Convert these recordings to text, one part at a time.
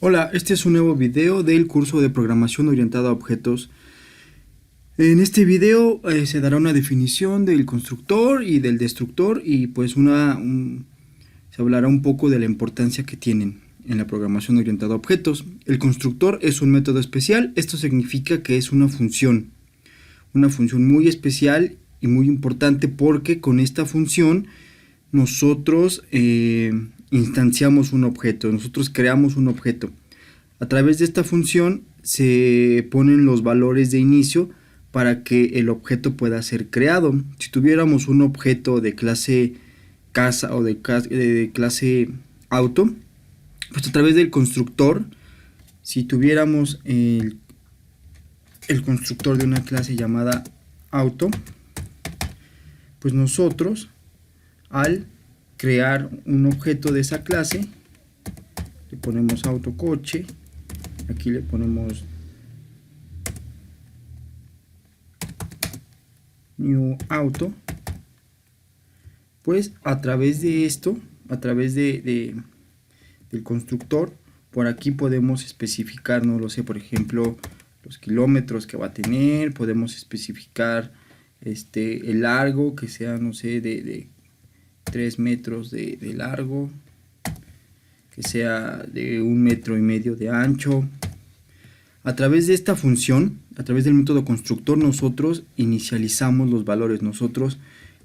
Hola, este es un nuevo video del curso de programación orientada a objetos. En este video se dará una definición del constructor y del destructor y pues se hablará un poco de la importancia que tienen en la programación orientada a objetos. El constructor es un método especial. Esto significa que es una función muy especial y muy importante, porque con esta función nosotros instanciamos un objeto, nosotros creamos un objeto. A través de esta función se ponen los valores de inicio para que el objeto pueda ser creado. Si tuviéramos un objeto de clase casa o de clase auto, pues a través del constructor, si tuviéramos el constructor de una clase llamada auto, pues nosotros al crear un objeto de esa clase le ponemos auto coche, aquí le ponemos new auto, pues a través de esto, a través del constructor, por aquí podemos especificar, no lo sé, por ejemplo, los kilómetros que va a tener, podemos especificar el largo, que sea, no sé, de 3 metros de largo, que sea de 1,5 metros de ancho. A través de esta función, a través del método constructor, nosotros inicializamos los valores, nosotros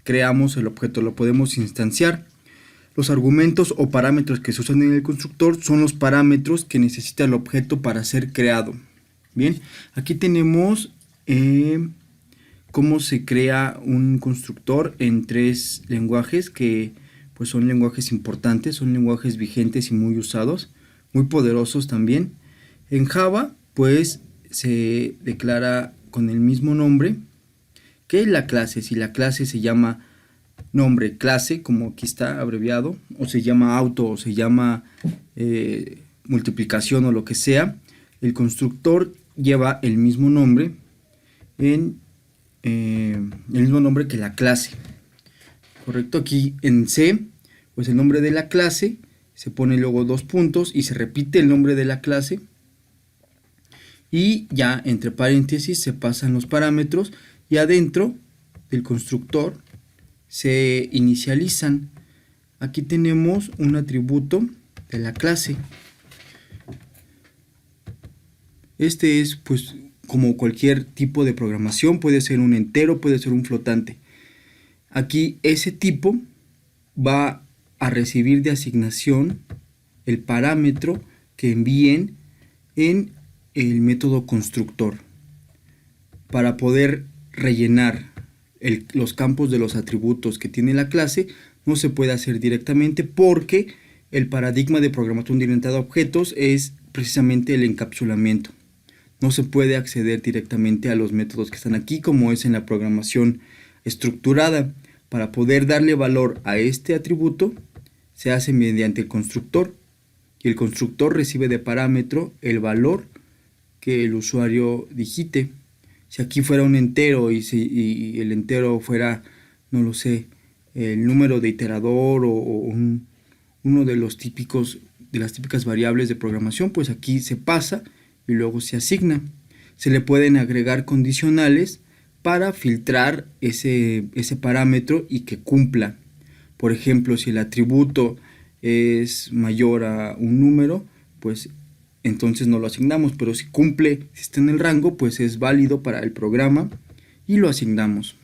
creamos el objeto, lo podemos instanciar. Los argumentos o parámetros que se usan en el constructor son los parámetros que necesita el objeto para ser creado. Bien, aquí tenemos cómo se crea un constructor en 3 lenguajes que pues son lenguajes importantes, son lenguajes vigentes y muy usados, muy poderosos también. En Java pues se declara con el mismo nombre que la clase. Si la clase se llama nombre clase, como aquí está abreviado, o se llama auto, o se llama multiplicación, o lo que sea, el constructor lleva el mismo nombre el mismo nombre que la clase. Correcto, aquí en C, pues el nombre de la clase se pone luego 2 puntos y se repite el nombre de la clase, y ya entre paréntesis se pasan los parámetros y adentro del constructor se inicializan. Aquí tenemos un atributo de la clase. Este es pues como cualquier tipo de programación, puede ser un entero, puede ser un flotante. Aquí ese tipo va a recibir de asignación el parámetro que envíen en el método constructor para poder rellenar los campos de los atributos que tiene la clase. No se puede hacer directamente porque el paradigma de programación orientada a objetos es precisamente el encapsulamiento. No se puede acceder directamente a los métodos que están aquí, como es en la programación estructurada. Para poder darle valor a este atributo se hace mediante el constructor, y el constructor recibe de parámetro el valor que el usuario digite. Si aquí fuera un entero y el entero fuera, no lo sé, el número de iterador o uno de las típicas variables de programación, pues aquí se pasa y luego se asigna. Se le pueden agregar condicionales para filtrar ese parámetro y que cumpla. Por ejemplo, si el atributo es mayor a un número, pues entonces no lo asignamos, pero si cumple, si está en el rango, pues es válido para el programa y lo asignamos.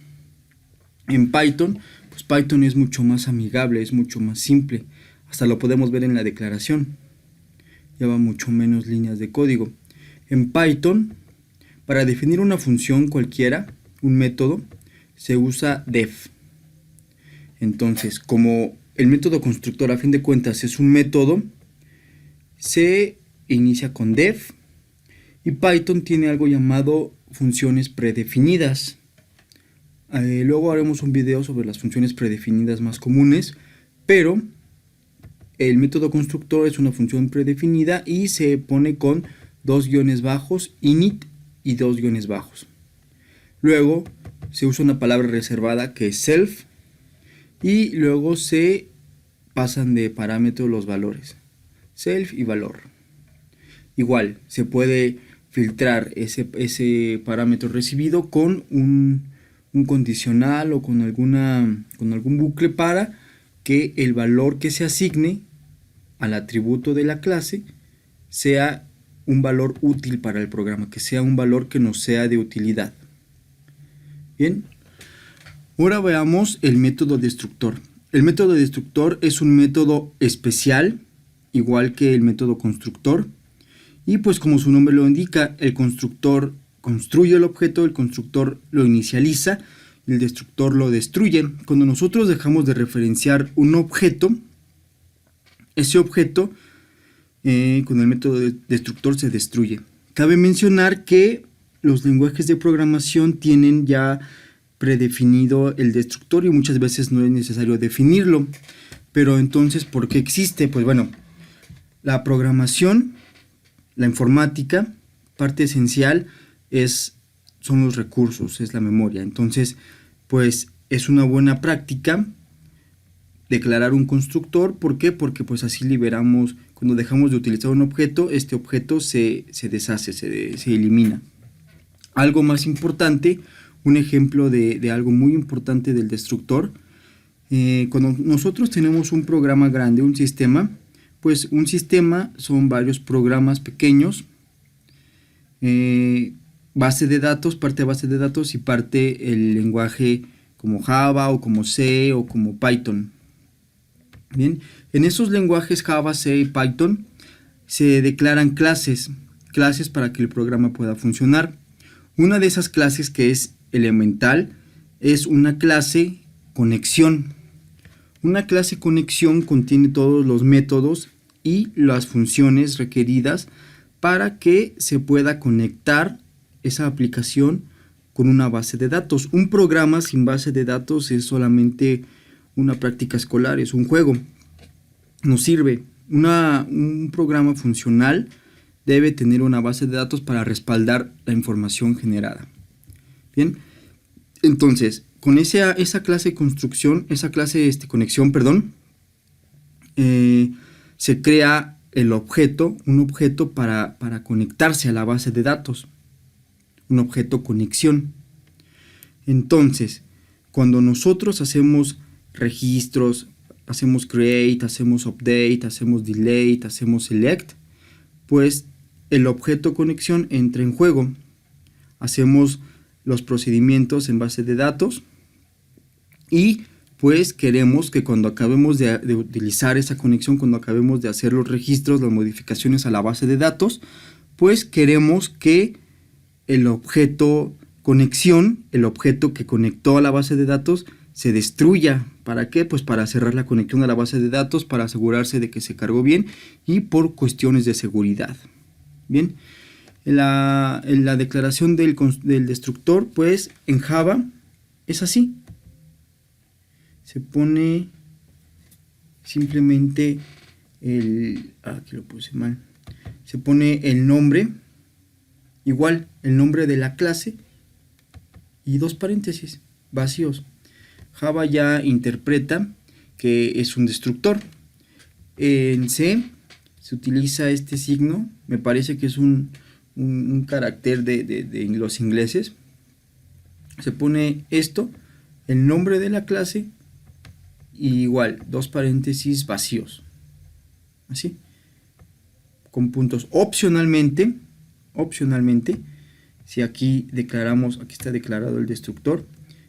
En Python, pues Python es mucho más amigable, es mucho más simple, hasta lo podemos ver en la declaración, lleva mucho menos líneas de código. En Python, para definir una función cualquiera, un método, se usa def. Entonces, como el método constructor a fin de cuentas es un método, se inicia con def, y Python tiene algo llamado funciones predefinidas. Luego haremos un video sobre las funciones predefinidas más comunes, pero el método constructor es una función predefinida y se pone con 2 guiones bajos, init, y 2 guiones bajos. Luego se usa una palabra reservada que es self, y luego se pasan de parámetro los valores, self y valor. igual se puede filtrar ese parámetro recibido con un condicional o con algún bucle para que el valor que se asigne al atributo de la clase sea un valor útil para el programa, que sea un valor que nos sea de utilidad. Bien, ahora veamos el método destructor. El método destructor es un método especial, igual que el método constructor, y pues como su nombre lo indica, el constructor construye el objeto, el constructor lo inicializa y el destructor lo destruye. Cuando nosotros dejamos de referenciar un objeto, ese objeto con el método destructor se destruye. Cabe mencionar que los lenguajes de programación tienen ya predefinido el destructor y muchas veces no es necesario definirlo. Pero entonces, ¿por qué existe? Pues bueno, la programación, la informática, parte esencial son los recursos, es la memoria. Entonces, pues es una buena práctica declarar un constructor. ¿Por qué? Porque pues así liberamos, cuando dejamos de utilizar un objeto, este objeto se deshace, se elimina. Algo más importante, un ejemplo de algo muy importante del destructor, cuando nosotros tenemos un programa grande, un sistema, pues un sistema son varios programas pequeños, base de datos, parte de base de datos y parte el lenguaje como Java o como C o como Python. Bien, en esos lenguajes Java, C y Python se declaran clases para que el programa pueda funcionar. Una de esas clases, que es elemental, es una clase conexión. Una clase conexión contiene todos los métodos y las funciones requeridas para que se pueda conectar esa aplicación con una base de datos. Un programa sin base de datos es solamente una práctica escolar, es un juego. Nos sirve. Un programa funcional debe tener una base de datos para respaldar la información generada. Bien, entonces, con esa clase de construcción, esa clase de conexión, se crea un objeto para conectarse a la base de datos, un objeto conexión. Entonces, cuando nosotros hacemos registros, hacemos create, hacemos update, hacemos delete, hacemos select, pues el objeto conexión entra en juego. Hacemos los procedimientos en base de datos y pues queremos que cuando acabemos de utilizar esa conexión, cuando acabemos de hacer los registros, las modificaciones a la base de datos, pues queremos que el objeto conexión, el objeto que conectó a la base de datos, se destruya. ¿Para qué? Pues para cerrar la conexión a la base de datos, para asegurarse de que se cargó bien y por cuestiones de seguridad. Bien, en la declaración del destructor, pues en Java es así. Se pone simplemente aquí lo puse mal. Se pone el nombre, igual el nombre de la clase y dos paréntesis vacíos. Java ya interpreta que es un destructor. En C se utiliza este signo, me parece que es un carácter de los ingleses. Se pone esto, el nombre de la clase y igual dos paréntesis vacíos, así, con puntos. Opcionalmente, si aquí declaramos, aquí está declarado el destructor,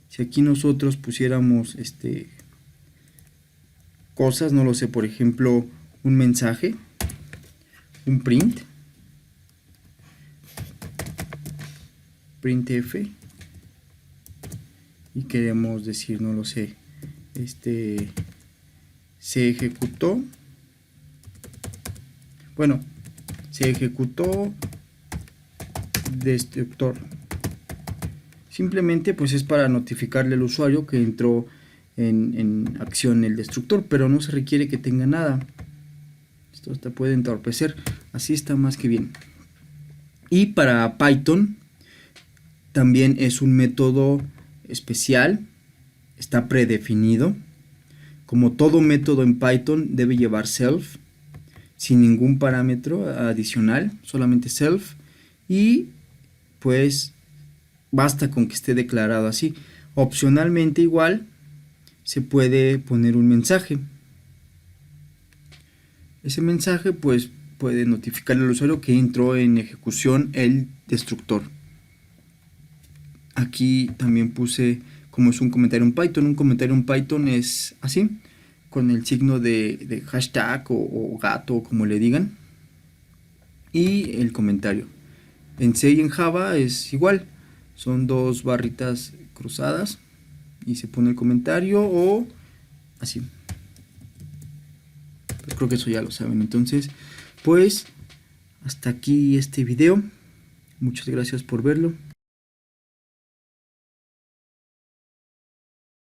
si aquí nosotros pusiéramos cosas, no lo sé, por ejemplo, un mensaje, un printf, y queremos decir, no lo sé, se ejecutó, bueno, se ejecutó destructor. Simplemente pues es para notificarle al usuario que entró en acción el destructor, pero no se requiere que tenga nada. Esto hasta puede entorpecer, así está más que bien. Y para Python también es un método especial, está predefinido. Como todo método en Python debe llevar self. sin ningún parámetro adicional, solamente self, y pues basta con que esté declarado así. Opcionalmente igual se puede poner un mensaje. Ese mensaje pues puede notificarle al usuario que entró en ejecución el destructor. Aquí también puse como es un comentario en Python. Un comentario en Python es así, con el signo de hashtag o gato, o como le digan, y el comentario. En C y en Java es igual, son dos barritas cruzadas y se pone el comentario o así. Pero creo que eso ya lo saben. Entonces, pues hasta aquí este video. Muchas gracias por verlo.